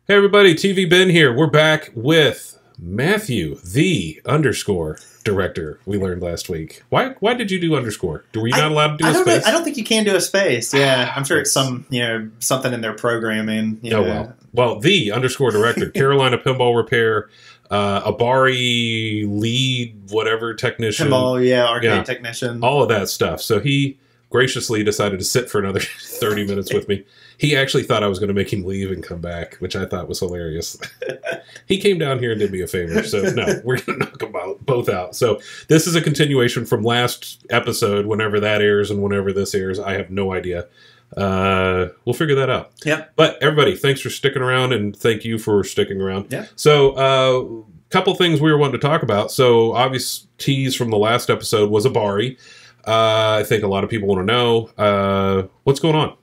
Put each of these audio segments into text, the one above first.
Hey everybody, TV Ben here. We're back with Matthew, the underscore director. We learned last week. Why did you do underscore? Were you not allowed to do a space? I don't think you can do a space. Yeah, I'm sure it's something in their programming. Well, the underscore director, Carolina Pinball Repair, Abari lead, whatever technician. Pinball, arcade technician. All of that stuff. So he graciously decided to sit for another 30 minutes with me. He actually thought I was going to make him leave and come back, which I thought was hilarious. He came down here and did me a favor. So, no, we're going to knock them both out. So, this is a continuation from last episode, whenever that airs and whenever this airs. I have no idea. We'll figure that out. Yep. But, everybody, thanks for sticking around, and thank you for sticking around. Yeah. So, couple things we were wanting to talk about. So, obvious tease from the last episode was Abari. I think a lot of people want to know what's going on.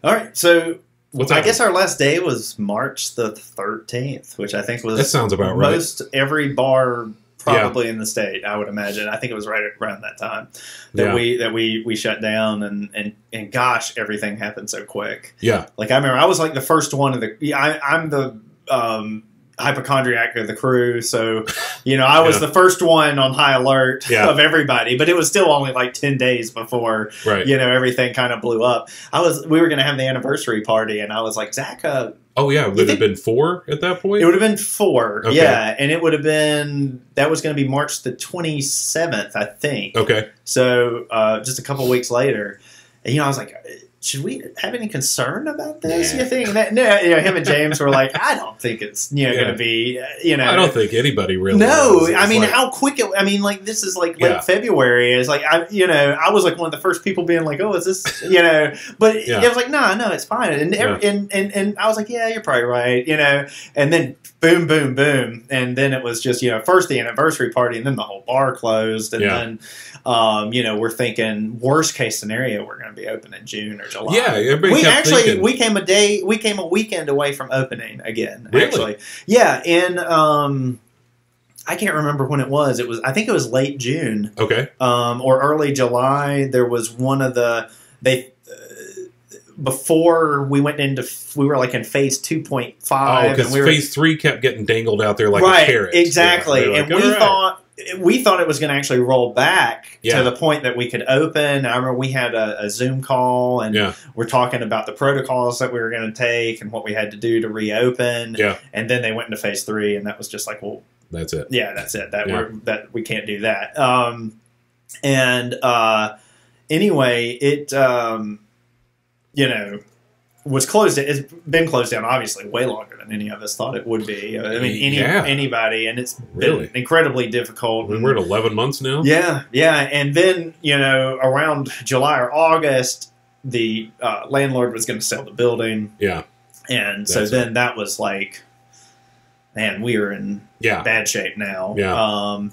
All right, so I guess our last day was March the 13th, which I think was that sounds about right. Most every bar probably in the state, I would imagine. I think it was right around that time that we shut down, and gosh, everything happened so quick. Yeah, like I remember, I was like the first one of the. I'm the hypochondriac of the crew, so I was the first one on high alert of everybody, but it was still only like 10 days before everything kind of blew up. We were going to have the anniversary party, and I was like, Zach, would it have been 4 at that point? It would have been 4, and it would have been, that was going to be March the 27th, I think. Okay. So just a couple weeks later, and I was like, should we have any concern about this? You think that? No, him and James were like, I don't think it's going to be. I don't think anybody really. No, I mean, how quick? This is like late February. It's like I was like one of the first people being like, oh, is this? But it was like, no, it's fine. And I was like, yeah, you're probably right. And then boom, boom, boom, and then it was just first the anniversary party, and then the whole bar closed, and then we're thinking worst case scenario, we're going to be open in June or July. Yeah, everybody kept thinking. we came a weekend away from opening again. Really? Actually, yeah, and I can't remember when it was. I think it was late June. Okay. Or early July. There was one of before we went into, we were like in phase 2.5. Oh, because phase 3 kept getting dangled out there like a carrot. Exactly. Yeah, like, and we thought it was going to actually roll back to the point that we could open. I remember we had a Zoom call, and we're talking about the protocols that we were going to take and what we had to do to reopen. Yeah. And then they went into phase 3, and that was just like, well, that's it. Yeah, that's it. That we can't do that. Anyway, it was closed. It's been closed down, obviously, way longer than any of us thought it would be. I mean, anybody, and it's been incredibly difficult. We're at 11 months now. Yeah. And then around July or August, the landlord was going to sell the building. Yeah, and so then that was like, man, we were in bad shape now. Yeah.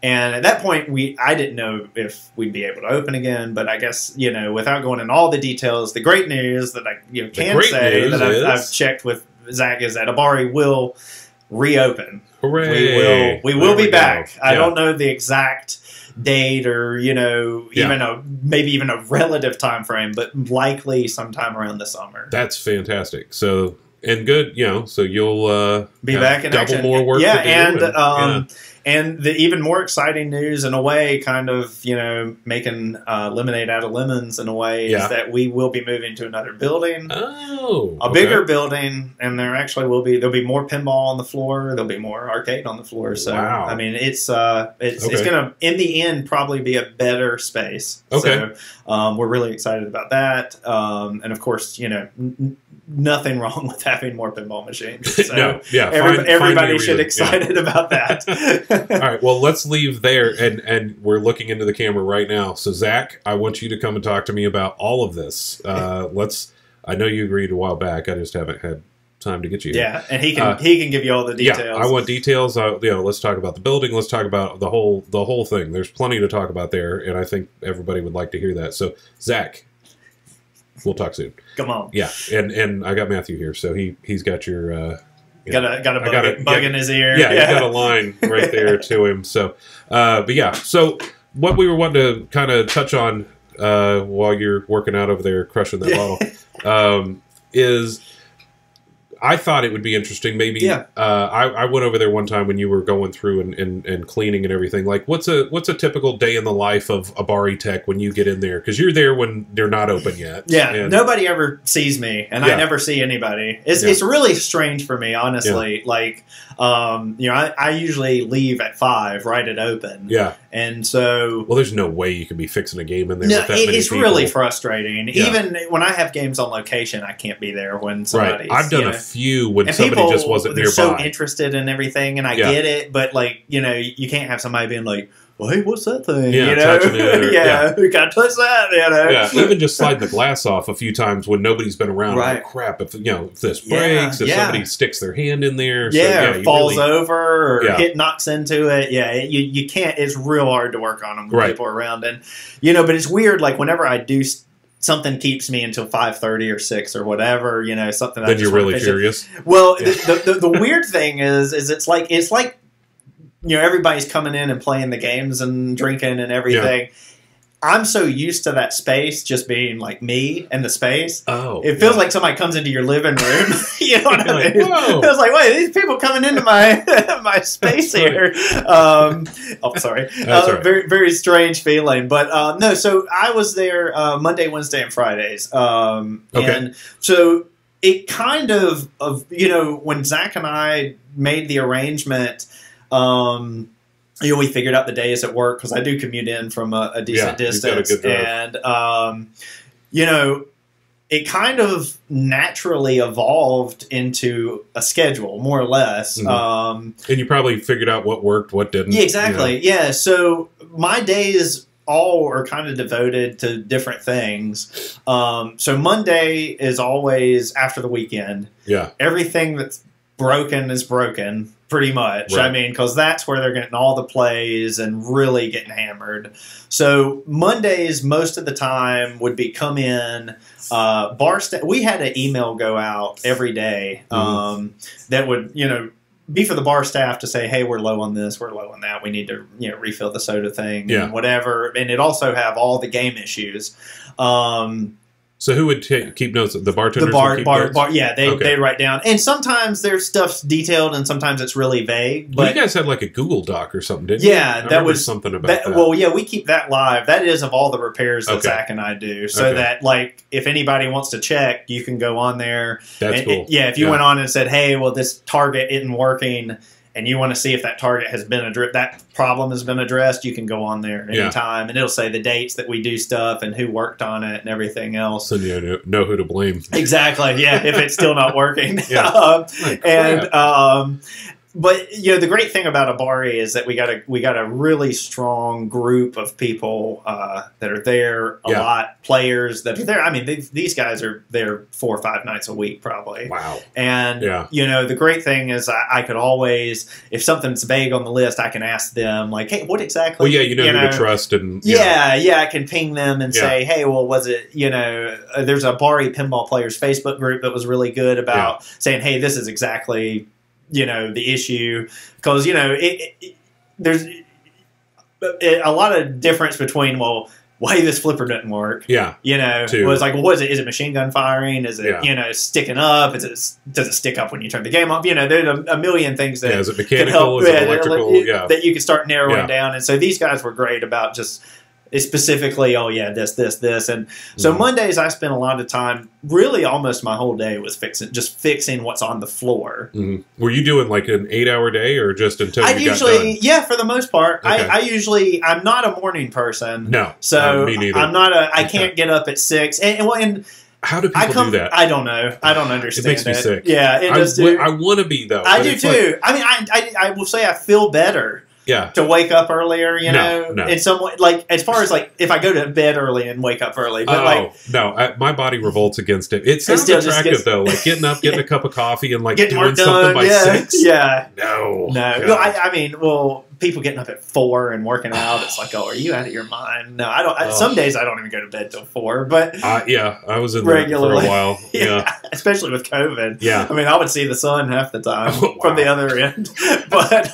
And at that point, I didn't know if we'd be able to open again. But I guess, without going into all the details, the great news that I can say that I've checked with Zach is that Abari will reopen. Hooray! We will be back. I don't know the exact date or maybe even a relative time frame, but likely sometime around the summer. That's fantastic. So. And good, so you'll be back in double action. more work to do. And the even more exciting news, in a way, kind of making lemonade out of lemons in a way, is that we will be moving to another building, a bigger building, and there'll be more pinball on the floor, there'll be more arcade on the floor. So I mean, it's going to in the end probably be a better space. Okay, so we're really excited about that, and of course, nothing wrong with having more pinball machines. So everybody should be excited about that. All right, well, let's leave there, and we're looking into the camera right now. So, Zach, I want you to come and talk to me about all of this. I know you agreed a while back. I just haven't had time to get you here. Yeah, and he can give you all the details. Yeah, I want details. Let's talk about the building. Let's talk about the whole thing. There's plenty to talk about there, and I think everybody would like to hear that. So, Zach, we'll talk soon. Come on. Yeah, and I got Matthew here, so he's got your got a bug in his ear. Yeah, he's got a line right there to him. So, but yeah. So what we were wanting to kind of touch on while you're working out over there, crushing that bottle, is I thought it would be interesting. Maybe I went over there one time when you were going through and cleaning and everything. Like, what's a typical day in the life of Abari Tech when you get in there? Because you're there when they're not open yet. Yeah, and nobody ever sees me, and I never see anybody. It's really strange for me, honestly. Like, I usually leave at 5, right at open. Yeah. And so... Well, there's no way you could be fixing a game in there with that many it's people. really frustrating. Yeah. Even when I have games on location, I can't be there when somebody's... Right. I've done a few when somebody just wasn't nearby. They're so interested in everything, and I get it, but, like, you can't have somebody being like, well, hey, what's that thing? Yeah, touching it. We gotta touch that, Yeah, even just sliding the glass off a few times when nobody's been around. Right. Like, crap, if this breaks, if somebody sticks their hand in there. Or falls over, or knocks into it. Yeah, you can't, it's real hard to work on them with people around. And, but it's weird, like, whenever I do something keeps me until 5:30 or 6 or whatever, something. Then you're really curious. Well, the weird thing is it's like everybody's coming in and playing the games and drinking and everything. Yeah. I'm so used to that space just being like me and the space. Oh, it feels like somebody comes into your living room. You know what I mean? Whoa. I was like, wait, these people coming into my my space here. Sorry. That's right. Very, very strange feeling. But no, so I was there Monday, Wednesday, and Fridays. And so it kind of when Zach and I made the arrangement, we figured out the days at work because I do commute in from a decent distance, and it kind of naturally evolved into a schedule, more or less. Mm-hmm. And you probably figured out what worked, what didn't. Yeah, exactly. Yeah, so my days all are kind of devoted to different things. So Monday is always after the weekend. Yeah, everything that's broken is broken. Pretty much. Right. I mean, because that's where they're getting all the plays and really getting hammered. So Mondays, most of the time, would be come in, bar staff. We had an email go out every day that would, be for the bar staff to say, hey, we're low on this, we're low on that. We need to, refill the soda thing and whatever. And it'd also have all the game issues. So who would keep notes? The bartenders? They write down. And sometimes their stuff's detailed and sometimes it's really vague. But you guys had like a Google Doc or something, didn't you? Yeah, that was something about that. Well, yeah, we keep that live. That is of all the repairs that Zach and I do. So that, like, if anybody wants to check, you can go on there. That's cool. If you went on and said, hey, well, this target isn't working, and you want to see if that target has been that problem has been addressed, you can go on there anytime, and it'll say the dates that we do stuff and who worked on it and everything else. So you know who to blame. Exactly. Yeah, if it's still not working. But the great thing about Abari is that we got a really strong group of people that are there a lot, players that are there. I mean, these guys are there 4 or 5 nights a week probably. Wow. And the great thing is I could always, if something's vague on the list, I can ask them like, hey, what exactly? Well, who to trust and I can ping them and say, hey, well, was it there's a Abari pinball players Facebook group that was really good about saying, hey, this is exactly the issue, because there's a lot of difference between why this flipper didn't work. Yeah, was like, well, what is it? Is it machine gun firing? Is it sticking up? Does it stick up when you turn the game off? There's a million things that is it mechanical? Is it electrical? That you can start narrowing down. And so these guys were great about just. It's specifically, this. And so Mondays I spent a lot of time, really almost my whole day was fixing what's on the floor. Mm-hmm. Were you doing like an 8-hour day or just until you got done? Yeah, for the most part. Okay. I'm not a morning person. No. So me neither. I'm not I can't get up at 6. And how do people do that? I don't know. I don't understand it. Makes me sick. Yeah, it does too. I want to be, though. I do too. Like, I mean, I will say I feel better. Yeah. To wake up earlier, No. in some way, like as far as like if I go to bed early and wake up early, but my body revolts against it. It sounds attractive though, like getting up, getting a cup of coffee, and like doing something by 6. Yeah, no. I mean, people getting up at 4 and working out. It's like, are you out of your mind? No, I don't. Some days I don't even go to bed till 4. But I was in there for a while. Yeah, especially with COVID. Yeah, I mean, I would see the sun half the time from the other end. But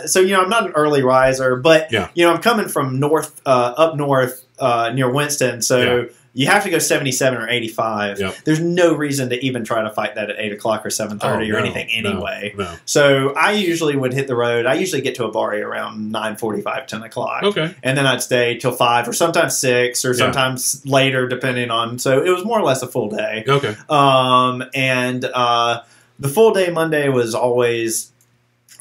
so I'm not an early riser, but I'm coming from up north near Winston, so. you have to go 77 or 85. Yep. There's no reason to even try to fight that at 8 o'clock or 7:30 or anything anyway. No. So I usually would hit the road. I usually get to Abari around 9:45, 10 o'clock. Okay. And then I'd stay till 5 or sometimes 6 or sometimes later, depending on. So it was more or less a full day. Okay. And the full day Monday was always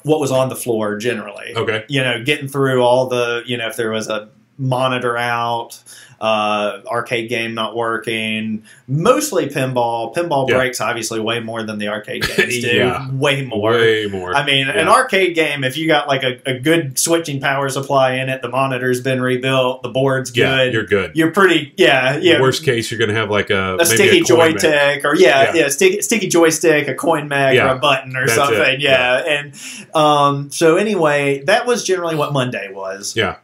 what was on the floor generally. Okay. You know, getting through all the, you know, if there was a monitor out, arcade game not working, mostly pinball. Pinball breaks obviously way more than the arcade games do. Way more. I mean, an arcade game, if you got like a good switching power supply in it, the monitor's been rebuilt, the board's good. Yeah, you're good. You're pretty, Worst case, you're going to have like a sticky joystick or sticky joystick, a coin mech or a button or something. And so anyway, that was generally what Monday was. Yeah.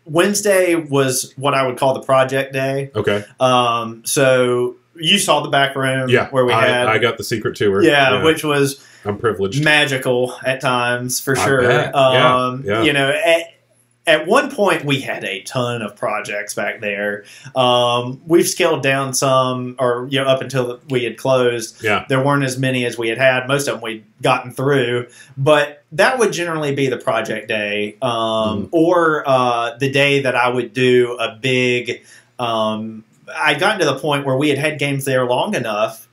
Wednesday was what I would call the project day. Okay. So you saw the back room where I got the secret tour. Which was I'm privileged. Magical at times for sure. You know, at one point we had a ton of projects back there. We've scaled down some, or you know, up until we had closed. There weren't as many as we had. Most of them we'd gotten through, but that would generally be the project day, or the day that I would do a big. I'd gotten to the point where we had games there long enough,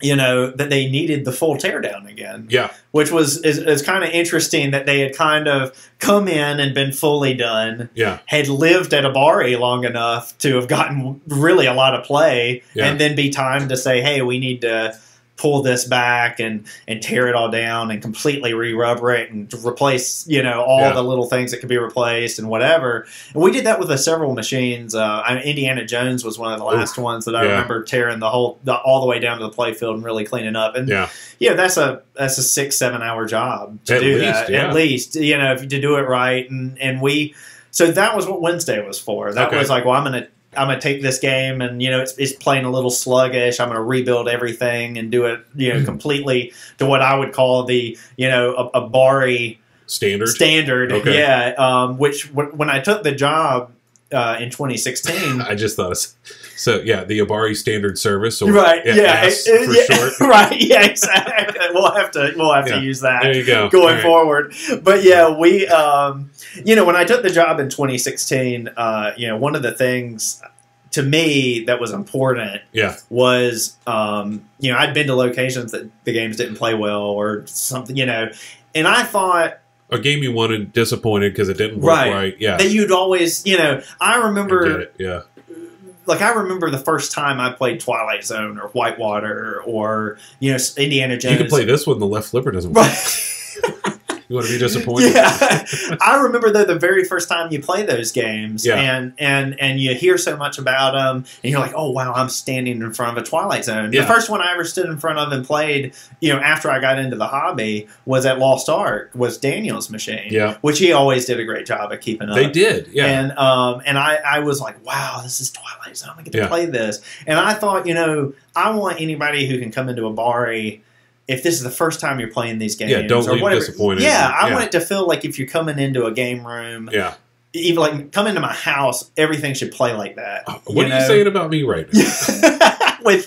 you know, that they needed the full teardown again. Which is kind of interesting that they had kind of come in and been fully done. Had lived at Abari long enough to have gotten really a lot of play, and then be time to say, hey, we need to pull this back and tear it all down and completely re-rubber it and replace, you know, all the little things that could be replaced and whatever. And we did that with several machines. Indiana Jones was one of the last ones that I remember tearing all the way down to the play field and really cleaning up. And that's a 6-7 hour job to do that. At least, you know, to do it right. And so that was what Wednesday was for. That was like, well, I'm going to take this game and, you know, it's playing a little sluggish. I'm going to rebuild everything and do it, you know, completely to what I would call the, you know, a Abari standard. Which when I took the job in 2016. I just thought so. Yeah, the Abari standard service, or AS for short. Right. Yeah, exactly. We'll have to use that. There you go. Going forward. But yeah, we, you know, when I took the job in 2016, you know, one of the things to me that was important was, you know, I'd been to locations that the games didn't play well or something, you know, and I thought, a game you wanted disappointed because it didn't work right. Yeah. That you'd always, you know, I remember. Yeah. Like, I remember the first time I played Twilight Zone or Whitewater or, you know, Indiana Jones. You can play this one, the left flipper doesn't work. You want to be disappointed? Yeah. I remember, though, the very first time you play those games and you hear so much about them, and you're like, oh, wow, I'm standing in front of a Twilight Zone. The first one I ever stood in front of and played, you know, after I got into the hobby was at Lost Ark, was Daniel's machine, which he always did a great job at keeping up. They did, And I was like, wow, this is Twilight Zone. I get to play this. And I thought, you know, I want anybody who can come into Abari, if this is the first time you're playing these games, don't leave disappointed. I want it to feel like if you're coming into a game room, even like come into my house, everything should play like that. What are you saying about me right now? With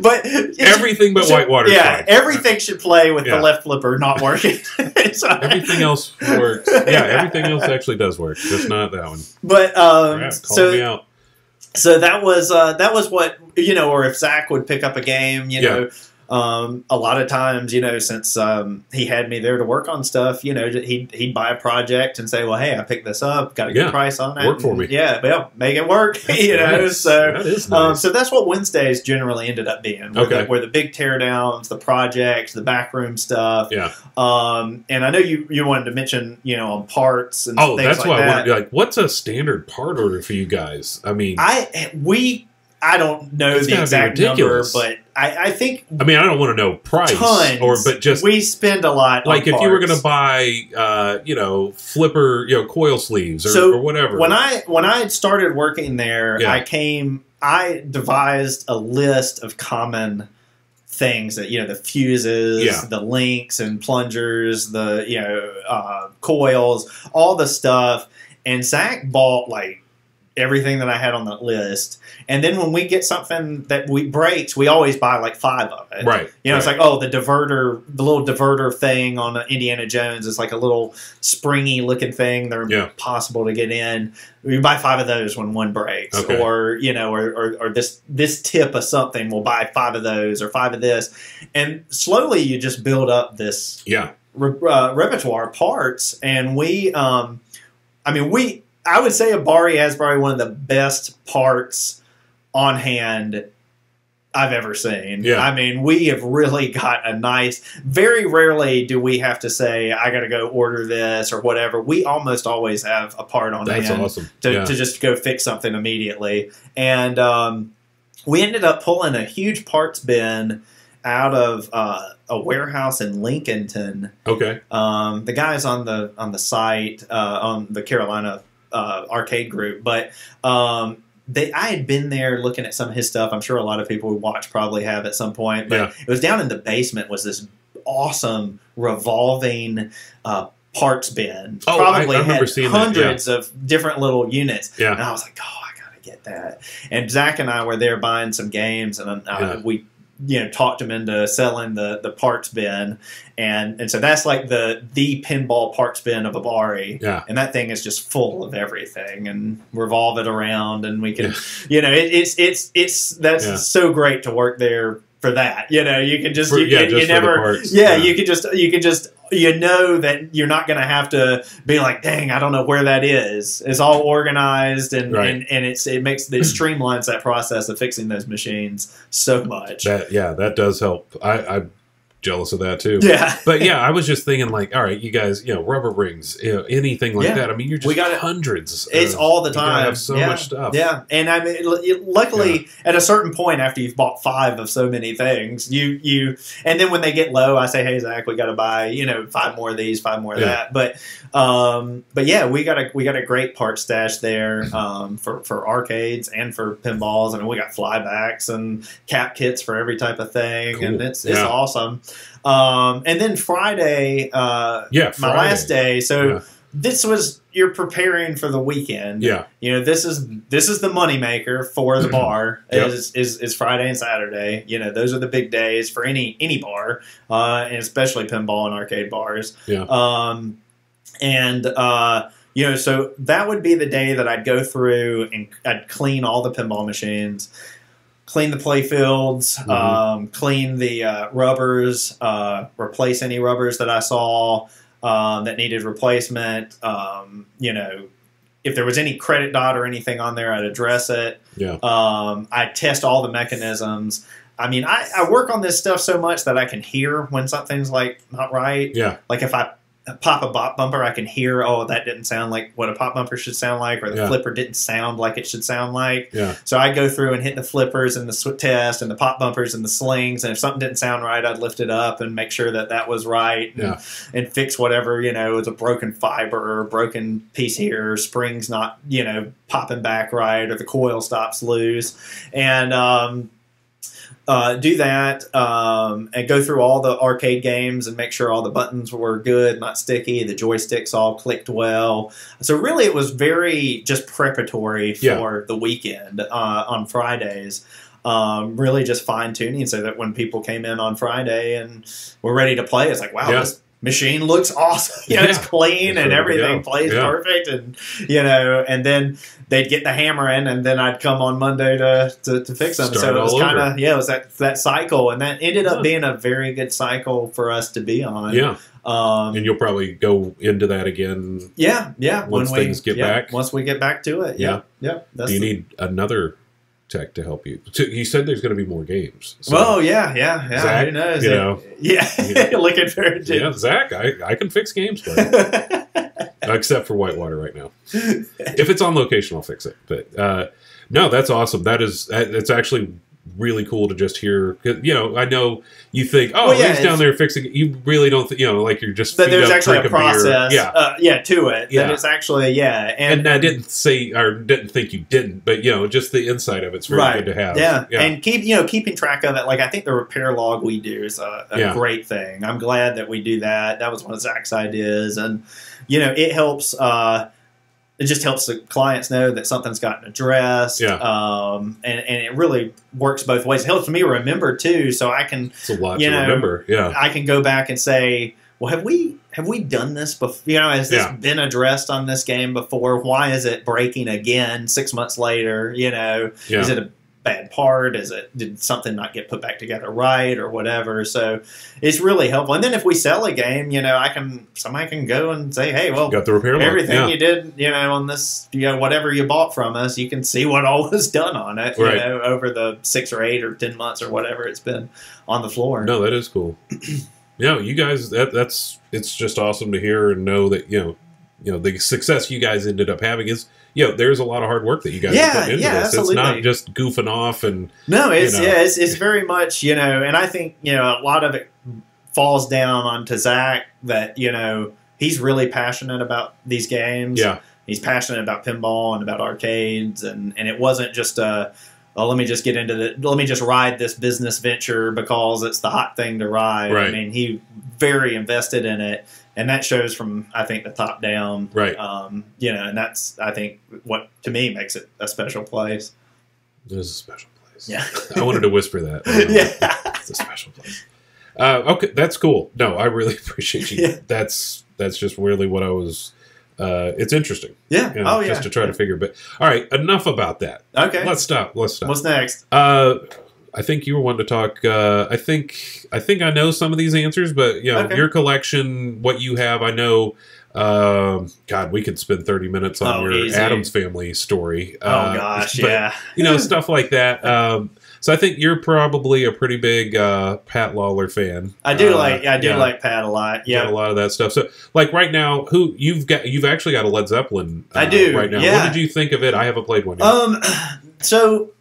but everything but Whitewater. Yeah, everything should play with the left flipper not working. So, everything else works. Yeah, everything else actually does work, just not that one. But call me out. So that was what, you know, or if Zach would pick up a game, you know, a lot of times, you know, since he had me there to work on stuff, you know, he'd buy a project and say, well, hey, I picked this up, got a good price on it. Work for me. Yeah, well, make it work, you know. So that is nice. So that's what Wednesdays generally ended up being. Where the big teardowns, the projects, the backroom stuff. Yeah. And I know you wanted to mention, you know, on parts and things like that. Oh, that's why I wanted to be like, what's a standard part order for you guys? I mean, I don't know the exact number, but I think. I mean, I don't want to know price, but just we spend a lot. Like if you were going to buy, you know, flipper, you know, coil sleeves or whatever. When I started working there, I devised a list of common things that, you know, the fuses, the links and plungers, the, you know, coils, all the stuff, and Zach bought like everything that I had on the list. And then when we get something that breaks, we always buy like 5 of it. Right. You know, it's like, oh, the little diverter thing on Indiana Jones is like a little springy looking thing. They're impossible to get in. We buy 5 of those when one breaks, or you know, or this tip of something. We'll buy 5 of those or 5 of this, and slowly you just build up this repertoire of parts. And I would say Abari has probably one of the best parts on hand I've ever seen. Yeah. I mean, we have really got a nice, very rarely do we have to say, I got to go order this or whatever. We almost always have a part on hand awesome. to just go fix something immediately. And we ended up pulling a huge parts bin out of a warehouse in Lincolnton. Okay. The guys on the site, on the Carolina arcade group, but I had been there looking at some of his stuff. I'm sure a lot of people who watch probably have at some point, but it was down in the basement was this awesome revolving parts bin. Oh, probably I remember had seeing hundreds of different little units. Yeah. And I was like, oh, I gotta get that. And Zach and I were there buying some games, and we talked him into selling the parts bin, and so that's like the pinball parts bin of Abari. Yeah. And that thing is just full of everything, and revolve it around, and we can, that's so great to work there for that. You can just you can just that you're not going to have to be like, dang, I don't know where that is. It's all organized, and it streamlines that process of fixing those machines so much. That does help. I'm jealous of that too. Yeah. But I was just thinking like, all right, you guys, rubber rings, anything like that. I mean, we got hundreds. It's all the time. You have so much stuff. Yeah. And I mean, luckily at a certain point after you've bought 5 of so many things, and then when they get low, I say, hey, Zach, we got to buy, 5 more of these, 5 more of that. But yeah, we got a great part stash there, for arcades and for pinballs. I mean, we got flybacks and cap kits for every type of thing. Cool. And it's awesome. And then Friday, my last day. So this was, you're preparing for the weekend. Yeah. This is the moneymaker for the bar is Friday and Saturday. Those are the big days for any bar, and especially pinball and arcade bars. Yeah. So that would be the day that I'd go through and I'd clean all the pinball machines, clean the play fields, clean the rubbers, replace any rubbers that I saw that needed replacement. If there was any credit dot or anything on there, I'd address it. Yeah. I'd test all the mechanisms. I mean, I work on this stuff so much that I can hear when something's like not right. Yeah. Like if I pop a pop bumper, I can hear, oh, that didn't sound like what a pop bumper should sound like, or the flipper didn't sound like it should sound like. Yeah. So I go through and hit the flippers and the test and the pop bumpers and the slings, and if something didn't sound right, I'd lift it up and make sure that was right, and fix whatever, is a broken fiber or a broken piece here, or spring's not, popping back right, or the coil stops loose, and do that, and go through all the arcade games and make sure all the buttons were good, not sticky, the joysticks all clicked well. So really it was very just preparatory for the weekend on Fridays. Really just fine-tuning so that when people came in on Friday and were ready to play, it's like, wow, this machine looks awesome. It's clean and everything plays perfect, and and then they'd get the hammer in, and then I'd come on Monday to fix them. So it was kind of it was that cycle, and that ended up being a very good cycle for us to be on. Yeah. And you'll probably go into that again. Yeah. Once things get back. Once we get back to it. Yeah. Do you need another tech to help you? So you said there's going to be more games. So Zach, who knows? Looking for it. Yeah, Zach, I can fix games, but except for Whitewater right now. If it's on location, I'll fix it. But no, that's awesome. It's actually really cool to just hear. I know you think, he's down there fixing it. You really don't, like you're just. That there's actually a process, beer. To it. Yeah, that it's actually, and I didn't say or didn't think you didn't, but just the insight of it's very good to have. Yeah, and keeping track of it. Like I think the repair log we do is a great thing. I'm glad that we do that. That was one of Zach's ideas, and it helps. it just helps the clients know that something's gotten addressed. Yeah. And it really works both ways. It helps me remember too, so I can. It's a lot to remember. Yeah. I can go back and say, well, have we done this before? You know, has this been addressed on this game before? Why is it breaking again 6 months later? You know, is it a bad part? Did something not get put back together right or whatever? So it's really helpful. And then if we sell a game, you know, somebody can go and say, hey, well, got the repair log. Everything you did, you know, on this, you know, whatever you bought from us, you can see what all was done on it, you know, over the 6 or 8 or 10 months or whatever it's been on the floor. No, that is cool. Yeah, you guys, it's just awesome to hear and know that, you know, the success you guys ended up having is, you know, there's a lot of hard work that you guys put into this. Absolutely. It's not just goofing off and no, it's very much, you know, and I think, you know, a lot of it falls down onto Zach that, you know, he's really passionate about these games. Yeah. He's passionate about pinball and about arcades, and it wasn't just let me just let me just ride this business venture because it's the hot thing to ride. Right. I mean, he very invested in it, and that shows from, I think, the top down. Right. You know, and that's, I think, what to me makes it a special place. It is a special place. Yeah. I wanted to whisper that. Yeah. It's a special place. Okay, that's cool. No, I really appreciate you. Yeah. That's just really what I was. It's interesting. Yeah. You know, just to try to figure. But all right, enough about that. Okay. Let's stop. What's next? I think you were wanting to talk. I think I know some of these answers, but you know, your collection, what you have, I know. God, we could spend 30 minutes on your easy. Adams Family story. Oh gosh, but, yeah. You know, stuff like that. So I think you're probably a pretty big Pat Lawler fan. I do like Pat a lot. Yeah, got a lot of that stuff. So like right now, you've actually got a Led Zeppelin. I do right now. Yeah. What did you think of it? I haven't played one yet. So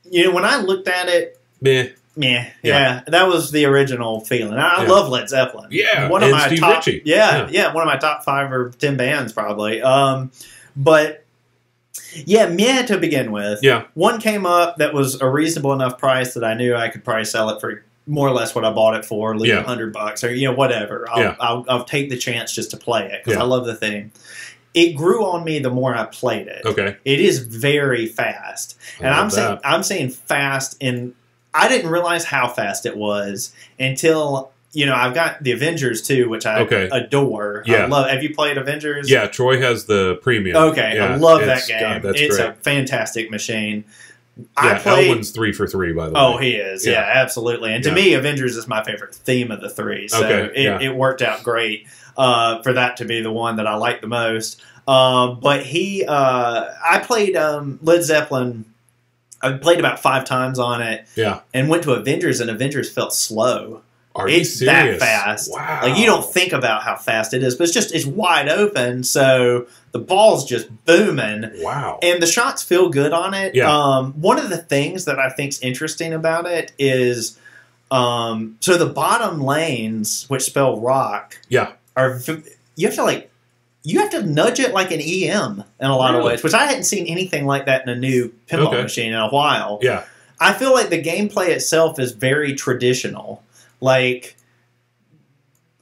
you know, when I looked at it, yeah, that was the original feeling. I love Led Zeppelin. Yeah, one of my Steve top. Ritchie. One of my top 5 or 10 bands probably. But. Yeah, meh to begin with. Yeah. One came up that was a reasonable enough price that I knew I could probably sell it for more or less what I bought it for, leave $100 or, you know, whatever. I'll take the chance just to play it because I love the thing. It grew on me the more I played it. Okay. It is very fast. And I'm saying fast, and I didn't realize how fast it was until... You know, I've got the Avengers too, which I adore. Yeah. I love. Have you played Avengers? Yeah, Troy has the premium. Okay, yeah. I love that game. God, that's it's great. a fantastic machine. Yeah, Elwin's 3 for 3, by the way. Oh, he is. Yeah, absolutely. And to me, Avengers is my favorite theme of the 3. So it worked out great for that to be the one that I like the most. But I played Led Zeppelin. I played about 5 times on it. Yeah, and went to Avengers, and Avengers felt slow. It's that fast. Wow. Like, you don't think about how fast it is, but it's wide open, so the ball's just booming. Wow. And the shots feel good on it. Yeah. One of the things that I think's interesting about it is so the bottom lanes, which spell rock, are you have to nudge it like an EM in a lot of ways, which I hadn't seen anything like that in a new pinball machine in a while. Yeah. I feel like the gameplay itself is very traditional. Like,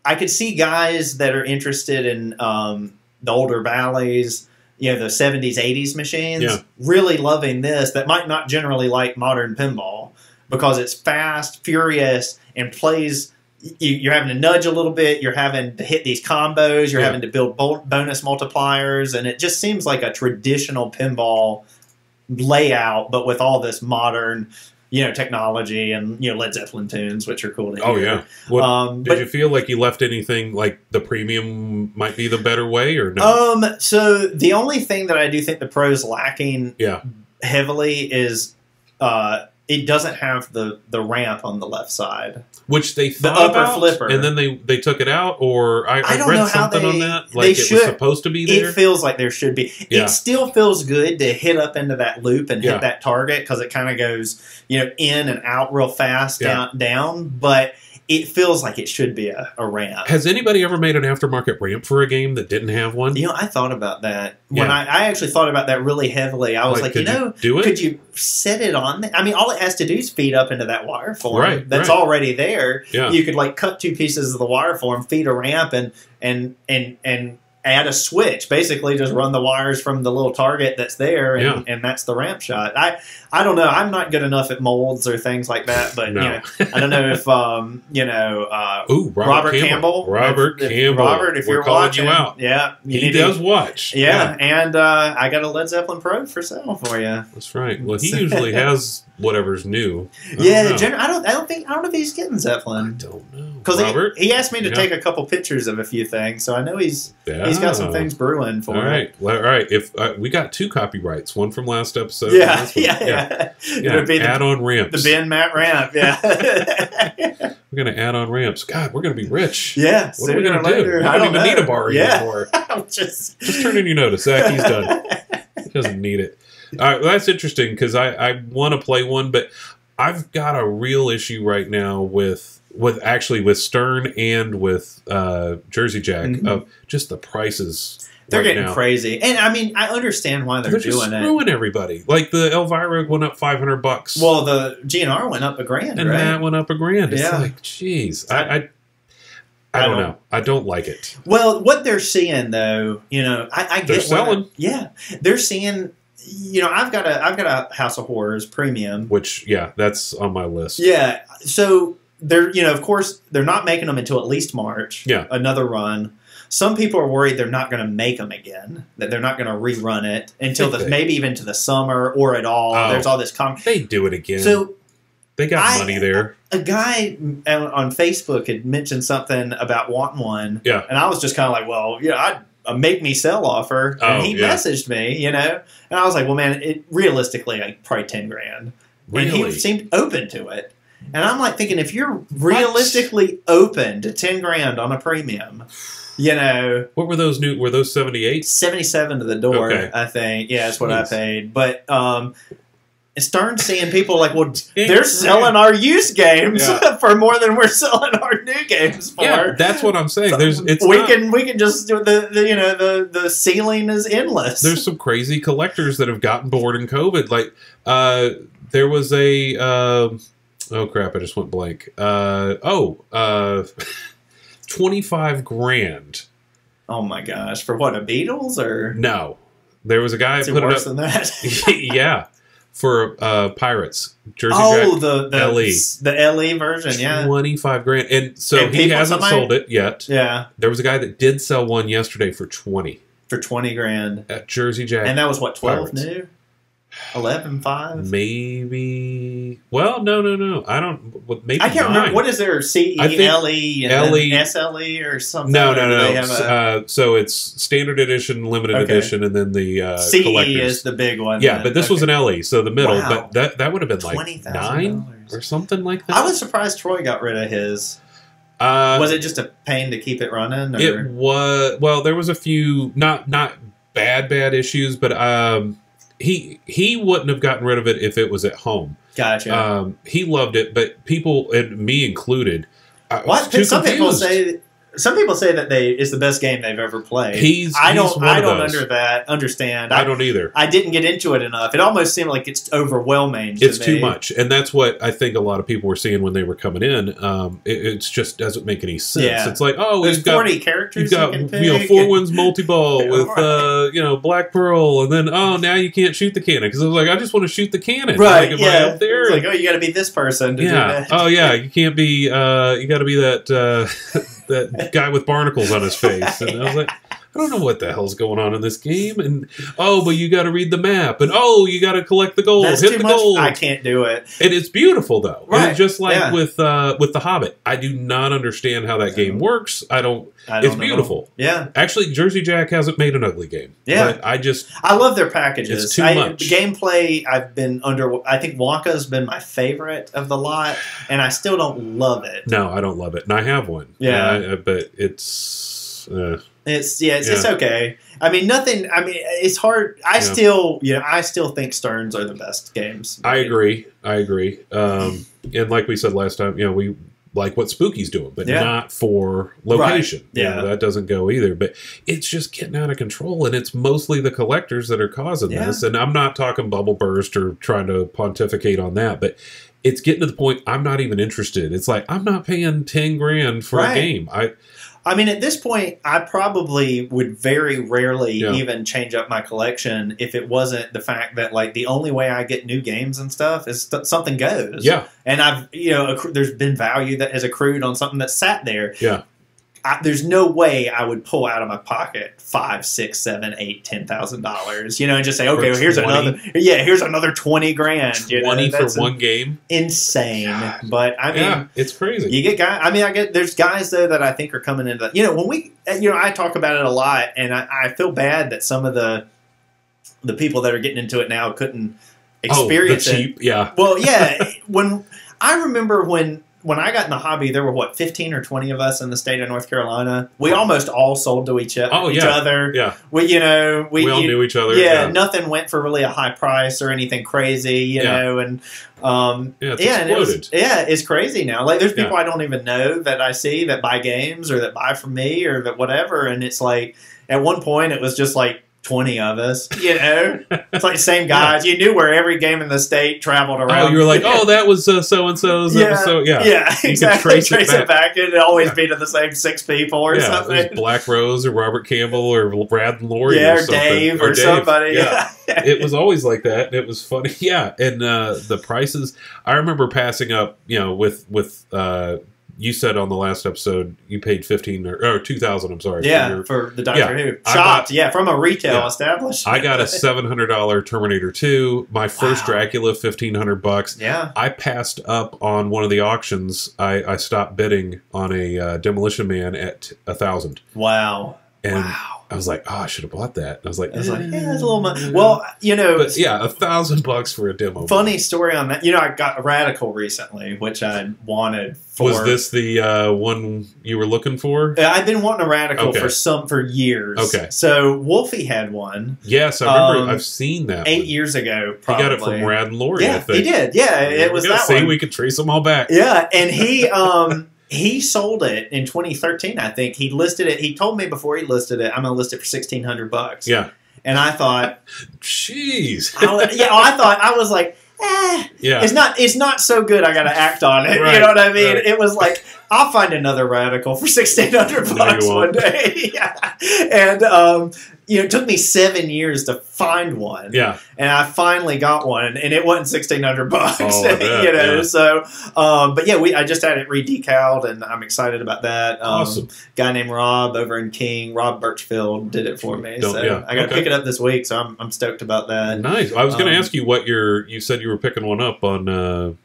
I could see guys that are interested in the older Valleys, you know, the 70s, 80s machines, really loving this that might not generally like modern pinball because it's fast, furious, and plays... You're having to nudge a little bit. You're having to hit these combos. You're having to build bonus multipliers. And it just seems like a traditional pinball layout, but with all this modern... You know, technology and, you know, Led Zeppelin tunes, which are cool to hear. Oh, yeah. Did you feel like you left anything, like the premium might be the better way, or no? So the only thing that I do think the Pro's lacking heavily is it doesn't have the ramp on the left side. Which they thought the upper about, flipper. And then they took it out, or I read something on that. Like it was supposed to be there? It feels like there should be. Yeah. It still feels good to hit up into that loop and hit that target because it kind of goes, you know, in and out real fast, down, but it feels like it should be a ramp. Has anybody ever made an aftermarket ramp for a game that didn't have one? You know, I thought about that. When I actually thought about that really heavily. I was like, you know, could you set it on there? I mean, all it has to do is feed up into that wire form that's already there. Yeah. You could, like, cut 2 pieces of the wire form, feed a ramp, and add a switch. Basically, just run the wires from the little target that's there, and that's the ramp shot. I don't know. I'm not good enough at molds or things like that, but you know, I don't know if Robert Campbell. Robert, if you're watching, you out. Yeah, he does watch. Yeah, and I got a Led Zeppelin Pro for sale for you. That's right. Well, he usually has whatever's new. I don't know if he's getting Zeppelin. I don't know. Because he asked me to take a couple pictures of a few things, so I know he's got some things brewing for it. Well, all right. If we got 2 copyrights, one from last episode. Yeah. It'll be add-on ramps. The Ben Matt ramp. Yeah. We're going to add on ramps. God, we're going to be rich. Yeah. What are we going to do? We don't even need Abari anymore. Just turn in your notice. Zach, he's done. He doesn't need it. All right. Well, that's interesting because I want to play one, but I've got a real issue right now with Stern and with Jersey Jack of just the prices. They're getting crazy, and I mean, I understand why they're doing it. They're screwing everybody. Like the Elvira went up $500. Well, the GNR went up $1,000, and that went up $1,000. It's like, geez, I don't know. I don't like it. Well, what they're seeing though, you know, I get they're selling. They're seeing. You know, I've got a House of Horrors premium, which that's on my list. Yeah, so they're of course they're not making them until at least March. Yeah, another run. Some people are worried they're not going to make them again, that they're not going to rerun it until maybe even to the summer or at all. There's all this they do it again. So they got money there. A guy on Facebook had mentioned something about wanting one. Yeah, and I was just kind of like, well, I'd a make me sell offer, and he messaged me, and I was like, well, man, realistically, like probably $10,000. Really? And he seemed open to it. And I'm like thinking, if you're realistically open to $10,000 on a premium, what were those new? Were those 78? 77 to the door, I think. Yeah, that's what I paid. But Stern's seeing people like, well, they're selling our used games for more than we're selling our new games for. Yeah, that's what I'm saying. We can just do the ceiling is endless. There's some crazy collectors that have gotten bored in COVID. Like there was a oh crap, I just went blank. $25,000. Oh my gosh, for what, a Beatles or no? There was a guy who put worse it up. than that. Yeah. For Pirates, Jersey Jack the LE, the LE version, $25,000, and so he hasn't sold it yet. Yeah, there was a guy that did sell one yesterday for $20,000 at Jersey Jack, and that was what 12 new, 11.5 maybe. Well, no, I don't. Maybe I can't remember. What is there? CELE and LE, SLE or something? No. So it's standard edition, limited edition, and then the CE collectors. Is the big one. Yeah, but this was an LE, so the middle. Wow. But that would have been like $9,000 or something like that. I was surprised Troy got rid of his. Was it just a pain to keep it running? Or? It was. Well, there was a few not bad issues, but he wouldn't have gotten rid of it if it was at home. Gotcha. He loved it, but people, and me included, Some people say that it's the best game they've ever played. I don't understand. I don't either. I didn't get into it enough. It almost seemed like it's overwhelming. It's too much, and that's what I think a lot of people were seeing when they were coming in. It just doesn't make any sense. Yeah. It's like, there's 40 characters. You've got 4 wins multi-ball with Black Pearl, and then now you can't shoot the cannon because I was like, I just want to shoot the cannon. Right? Like, yeah. Up there? It's like, you got to be this person to do that. Oh yeah, you can't be. You got to be that. That guy with barnacles on his face. And I was like, I don't know what the hell's going on in this game. And, but you got to read the map. And, you got to collect the gold. Hit the gold. I can't do it. And it's beautiful, though. Right. And just like with The Hobbit. I do not understand how that game works. It's beautiful. Yeah. Actually, Jersey Jack hasn't made an ugly game. Yeah. But I love their packages. It's too much. The gameplay, I think Wonka's been my favorite of the lot, and I still don't love it. No, I don't love it. And I have one. Yeah. But it's okay. I mean, nothing. I mean, it's hard. I still think Sterns are the best games. I agree. And like we said last time, we like what Spooky's doing, but not for location. Right. Yeah, that doesn't go either. But it's just getting out of control, and it's mostly the collectors that are causing this. And I'm not talking bubble burst or trying to pontificate on that, but it's getting to the point I'm not even interested. It's like I'm not paying $10,000 for a game. I mean, at this point, I probably would very rarely even change up my collection if it wasn't the fact that, like, the only way I get new games and stuff is something goes. Yeah. And I've, there's been value that has accrued on something that sat there. Yeah. There's no way I would pull out of my pocket $5, $6, $7, $8, $10,000, and just say, okay, well, here's another 20 grand. 20 for one game, insane. God. But I mean, it's crazy. You get guys. I mean, there's guys though that I think are coming into that. When we, I talk about it a lot, and I feel bad that some of the people that are getting into it now couldn't experience the cheap, it. Yeah. Well, yeah. When I remember when I got in the hobby, there were 15 or 20 of us in the state of North Carolina. We almost all sold to each other. Yeah. We all knew each other. Yeah, nothing went for really a high price or anything crazy, and exploded. It's crazy now. Like there's people I don't even know that I see that buy games or that buy from me or that whatever, and it's like at one point it was just like 20 of us, It's like the same guys. You knew where every game in the state traveled around. Oh, you were like, that was so-and-so's. Yeah, exactly. Trace it back. It'd always be to the same 6 people or something. It was Black Rose or Robert Campbell or Brad and Lori or Dave or somebody. Yeah. It was always like that. It was funny. Yeah, and the prices, I remember passing up, with you said on the last episode you paid $15 or $2,000. I'm sorry. Yeah, for the Doctor Who. Shopped, from a retail establishment. I got a $700 Terminator 2. My first Dracula, $1,500. Yeah. I passed up on one of the auctions. I stopped bidding on a Demolition Man at $1,000. Wow. And I was like, I should have bought that. I was like, that's a little money. Well, but $1,000 for a demo. Funny story on that. I got a Radical recently, which I wanted for. Was this the one you were looking for? I've been wanting a Radical for years. Okay. So Wolfie had one. Yes, I remember. I've seen that 8 years ago, probably. He got it from Brad and Lori, I think. He did. Yeah, it was that one. We could trace them all back. Yeah, and he sold it in 2013, I think. He listed it. He told me before he listed it, I'm going to list it for $1,600. Yeah. And I thought, jeez. I was like, it's not so good. I got to act on it. Right, you know what I mean? Right. It was like, I'll find another Radical for $1,600 one day. And, it took me 7 years to find one. Yeah. And I finally got one, and it wasn't $1,600. Oh, so, but I just had it re-decaled, and I'm excited about that. Awesome. Guy named Rob over in King, Rob Birchfield, did it for me. I got to pick it up this week, so I'm stoked about that. Nice. I was going to ask you what you said you were picking one up on,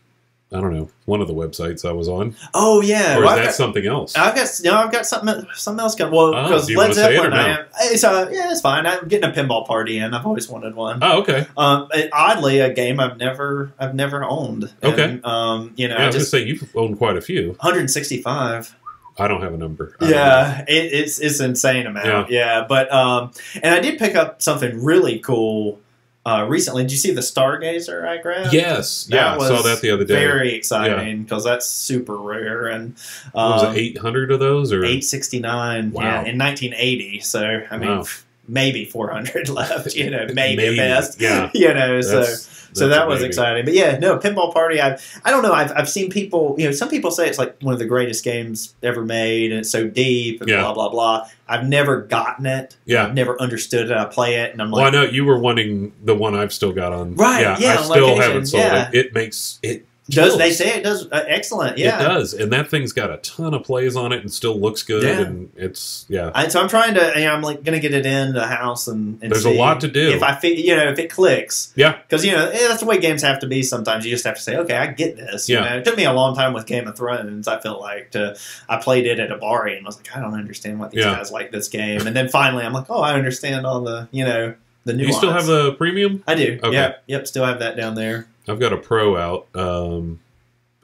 I don't know, one of the websites I was on. Oh yeah, or is that something else? I've got something else coming. Well, because Led Zeppelin, it's fine. I'm getting a pinball party in. I've always wanted one. Oh, okay. Oddly, a game I've never owned. Okay. And, I was going to say you've owned quite a few. 165. I don't have a number. It's insane amount. Yeah, but and I did pick up something really cool. Recently, did you see the Stargazer I grabbed? Yes, I saw that the other day. Very exciting because that's super rare. And what was it, 800 of those or 869? Wow. Yeah, in 1980. So I mean, maybe 400 left. Maybe at best. Yeah, So that was exciting. But Pinball Party. I don't know. I've seen people. Some people say it's like one of the greatest games ever made, and it's so deep and blah blah blah. I've never gotten it. Yeah, I've never understood it. I play it, and I'm like, well, I know you were wanting the one I've still got on. Right. Yeah. I still haven't sold it. It makes it. They say it does excellent. Yeah, it does, and that thing's got a ton of plays on it, and still looks good. And it's so I'm trying to. I'm like going to get it in the house and there's see a lot to do if if it clicks. Yeah, because that's the way games have to be. Sometimes you just have to say, okay, I get this. It took me a long time with Game of Thrones. I feel like I played it at Abari and was like, I don't understand what these guys like this game, and then finally I'm like, oh, I understand all the the nuance. You still have the premium? I do. Okay. Yep. Still have that down there. I've got a Pro out.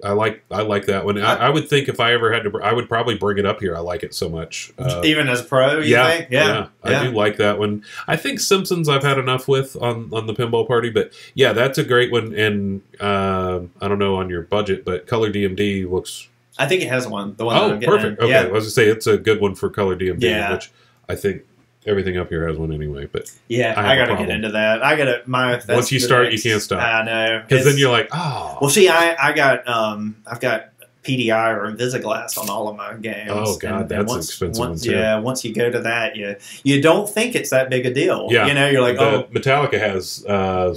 I like that one. I would think if I ever had to, I would probably bring it up here. I like it so much. Even as a Pro, you think? Yeah. I do like that one. I think Simpsons I've had enough with on the Pinball Party, but that's a great one. And I don't know on your budget, but Color DMD looks. I think it has one. The one. Oh, that perfect. Okay, I was gonna say it's a good one for Color DMD, which I think. Everything up here has one anyway, but I got to get into that. I got to once you start, you can't stop. I know because then you're like, oh. Well, see, I've got PDI or Invisiglass on all of my games. Oh God, that's expensive. Once you go to that, you don't think it's that big a deal. Yeah, you're like, Metallica has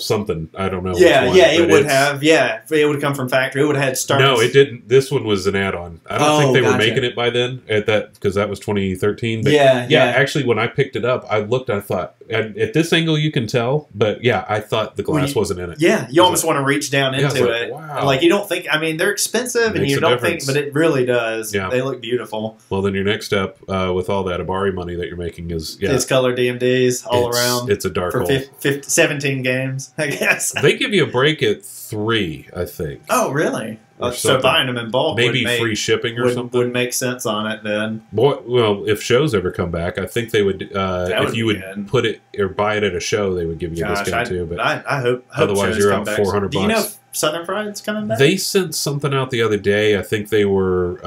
something, I don't know. It would have. It would come from factory. It would have had stars. No, it didn't. This one was an add-on. I don't think they were making it by then because that was 2013. But actually, when I picked it up, I looked. I thought at this angle you can tell, but I thought the glass wasn't in it. Yeah, you almost want to reach down into it. Wow. Like you don't think. I mean, they're expensive, and you don't think, but it really does. Yeah. They look beautiful. Well, then your next step with all that Abari money that you're making is it's color DMDs all around. It's a dark hole. 17 games, I guess. They give you a break at 3, I think. Oh, really? So buying them in bulk, maybe free shipping or something, would make sense on it then. Well, if shows ever come back, I think they would. If you would put it or buy it at a show, they would give you a discount too. But I hope otherwise you're out $400. Do you know if Southern Fried's coming back? They sent something out the other day. I think they were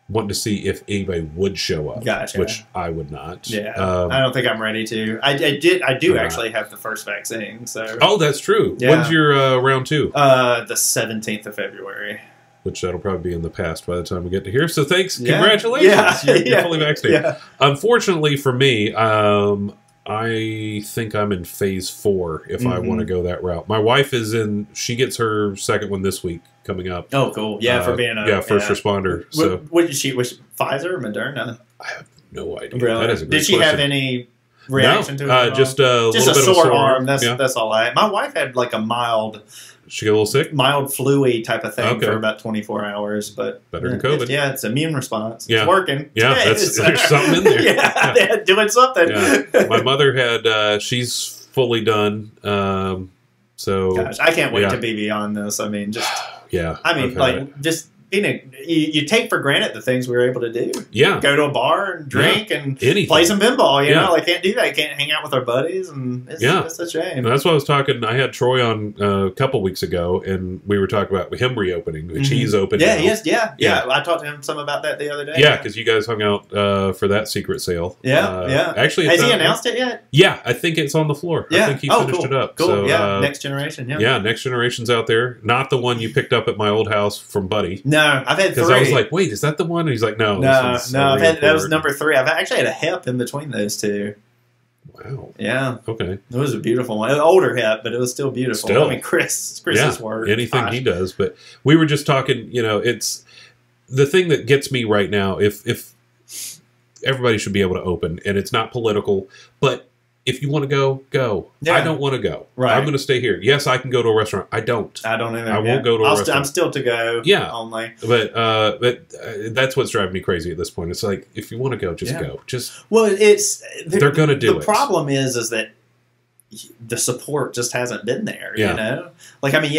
wanting to see if anybody would show up, which I would not. Yeah, I don't think I'm ready to. I do actually have the first vaccine. So that's true. Yeah. When's your round 2? The 17th of February. Which that'll probably be in the past by the time we get to here. So thanks, congratulations, you're fully vaccinated. Yeah. Unfortunately for me, I think I'm in phase 4 if I want to go that route. My wife is in. She gets her second one this week coming up. Oh, cool! Yeah, for being a first responder. So what did she? Was Pfizer or Moderna? I have no idea. Really? That is a great Did she question. have any reaction to it? Just a little bit sore of arm. That's all. My wife had like a mild. She got a little sick? Mild flu-y type of thing for about 24 hours. But better than COVID. It's immune response. Yeah. It's working. Yeah, there's something in there. They're doing something. Yeah. My mother had, she's fully done. So gosh, I can't wait to be beyond this. I mean, just... Yeah. I mean, just... You take for granted the things we were able to do. Yeah. Go to a bar and drink and anything. Play some pinball. You know, I can't do that. I can't hang out with our buddies. And it's a shame. And that's what I was talking. I had Troy on a couple weeks ago, and we were talking about him reopening, which he's open now. Yeah. I talked to him some about that the other day. Yeah, because you guys hung out for that secret sale. Yeah. Actually, has he announced it yet? Yeah, I think it's on the floor. Yeah. I think he finished it up. Cool. So, Next Generation. Yeah, Next Generation's out there. Not the one you picked up at my old house from Buddy. No, I've had 3. I was like, wait, is that the one? And he's like, no. That was number 3. I've actually had a HEP in between those 2. Wow. Yeah. Okay. It was a beautiful one. An older HEP, but it was still beautiful. I mean, Chris's work. Anything he does. But we were just talking, it's the thing that gets me right now, if everybody should be able to open, and it's not political, but if you want to go, go. Yeah. I don't want to go. Right. I'm going to stay here. Yes, I can go to a restaurant. I don't. I don't either. I won't go to a restaurant. I'm still to go. Yeah. Only. But that's what's driving me crazy at this point. It's like, if you want to go, just go. They're going to do it. The problem is that the support just hasn't been there. You know, like I mean,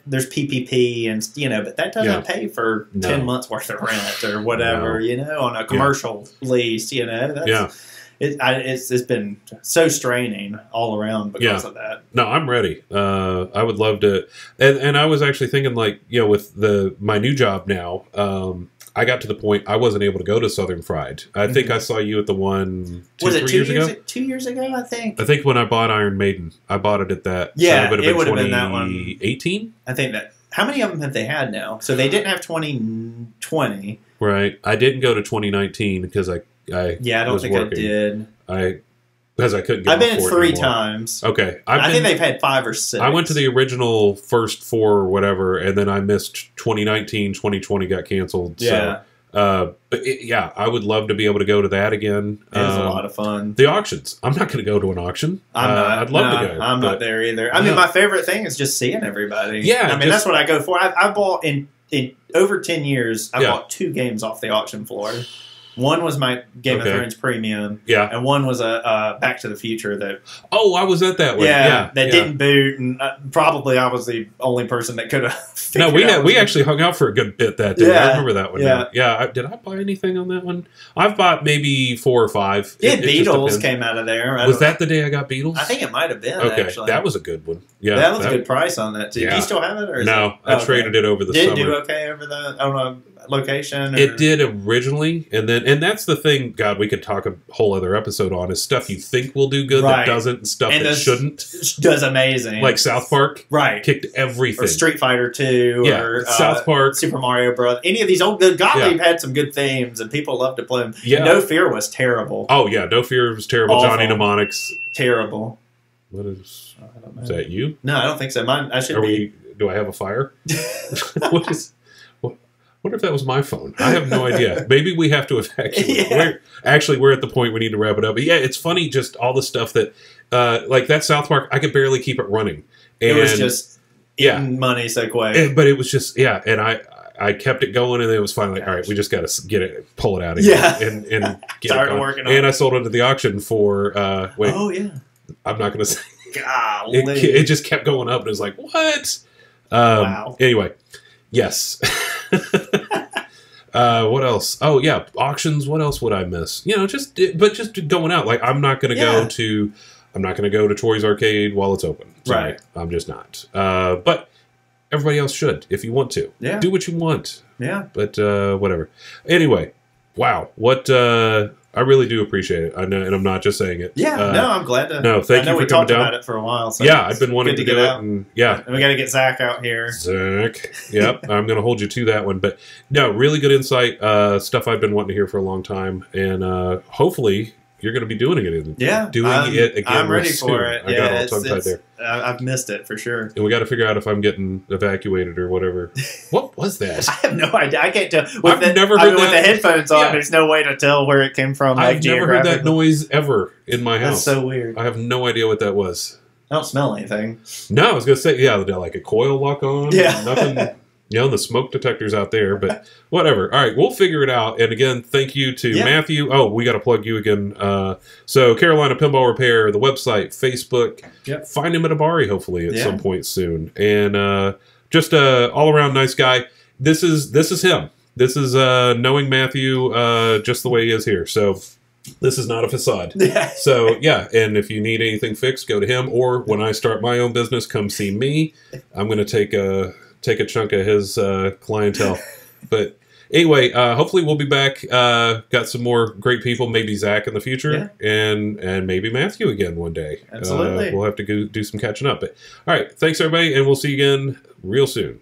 there's PPP and but that doesn't pay for 10 months worth of rent or whatever. On a commercial lease. It's been so straining all around because of that. No, I'm ready. I would love to, and I was actually thinking with my new job now, I got to the point I wasn't able to go to Southern Fried. I think I saw you at the one 2 years ago. 2 years ago, I think. I think when I bought Iron Maiden, I bought it at that. Yeah, so it would have been that one. 2018. I think that. How many of them have they had now? So they didn't have 2020. Right. I didn't go to 2019 because I don't think working. I did. Because I couldn't get I've been 3 anymore. times. Okay. I think they've had 5 or 6. I went to the original first 4 or whatever, and then I missed 2019, 2020 got canceled. Yeah. So, I would love to be able to go to that again. It was a lot of fun. The auctions. I'm not going to go to an auction. I'm not. I'd love to go. I'm not there either. I mean, my favorite thing is just seeing everybody. Yeah. I mean, that's what I go for. I bought in over 10 years, I bought 2 games off the auction floor. One was my Game of Thrones Premium. Yeah. And one was a Back to the Future that... Oh, I was at that one. Yeah. That didn't boot, and probably I was the only person that could have No, we actually hung out for a good bit that day. I remember that one. Yeah. Did I buy anything on that one? I've bought maybe 4 or 5. Beatles came out of there. Was that the day I got Beatles? I think it might have been, actually. actually. That was a good one. Yeah, that was a good price on that too. Do you still have it? Or no, I traded it over the summer. Did it do okay over on a location? Or? It did originally, and that's the thing. God, we could talk a whole other episode on is stuff you think will do good that doesn't, and stuff that shouldn't. Does amazing, like South Park, kicked everything. Or Street Fighter 2, or South Park, Super Mario Bros. Any of these old good Gottlieb had some good themes, and people loved to play them. Yeah. No Fear was terrible. Oh yeah, No Fear was terrible. Awful. Johnny Mnemonics, terrible. What is? I don't know. Is that you? No, I don't think so. Mine. I should be. Do I have a fire? What is? Wonder if that was my phone. I have no idea. Maybe we have to evacuate. We're at the point we need to wrap it up. But yeah, it's funny just all the stuff that, like that South Park, I could barely keep it running. And, it was just money so quick. But it was just, and I kept it going, and it was finally like, all right, we just got to pull it out of here. And get Start working on it. And I sold it at the auction for, oh, yeah. I'm not going to say. Golly. It just kept going up, and it was like, what? Wow. Anyway, yes. What else? Oh yeah, auctions. What else would I miss? Just going out. Like I'm not going to go to Troy's Arcade while it's open. Sorry, right. I'm just not. But everybody else should if you want to. Yeah. Do what you want. Yeah. But whatever. Anyway, wow. What I really do appreciate it. I know, and I'm not just saying it. Yeah, no, I'm glad to. No, thank you for coming down. We talked about it for a while. So yeah, I've been wanting to do it. And we got to get Zach out here. Zach. Yep, I'm going to hold you to that one. But no, really good insight. Stuff I've been wanting to hear for a long time. And hopefully you're going to be doing it again. Yeah. Doing it again. I'm ready for it. I got all tongue-tied there. I've missed it for sure. And we got to figure out if I'm getting evacuated or whatever. What was that? I have no idea. I can't tell. I've never heard that. With the headphones on, there's no way to tell where it came from. I've never heard that noise ever in my house. That's so weird. I have no idea what that was. I don't smell anything. No, I was going to say, like a coil lock on. Yeah. Nothing. The smoke detector's out there, but whatever. All right, we'll figure it out. And again, thank you to Matthew. Oh, we got to plug you again. So Carolina Pinball Repair, the website, Facebook. Yep. Find him at Abari, hopefully, at some point soon. And just a all-around nice guy. This is him. This is knowing Matthew just the way he is here. So this is not a facade. So, yeah, and if you need anything fixed, go to him. Or when I start my own business, come see me. I'm going to take a chunk of his clientele. But anyway, hopefully we'll be back. Got some more great people, maybe Zach in the future, and maybe Matthew again one day. Absolutely. We'll have to go do some catching up. But all right, thanks everybody, and we'll see you again real soon.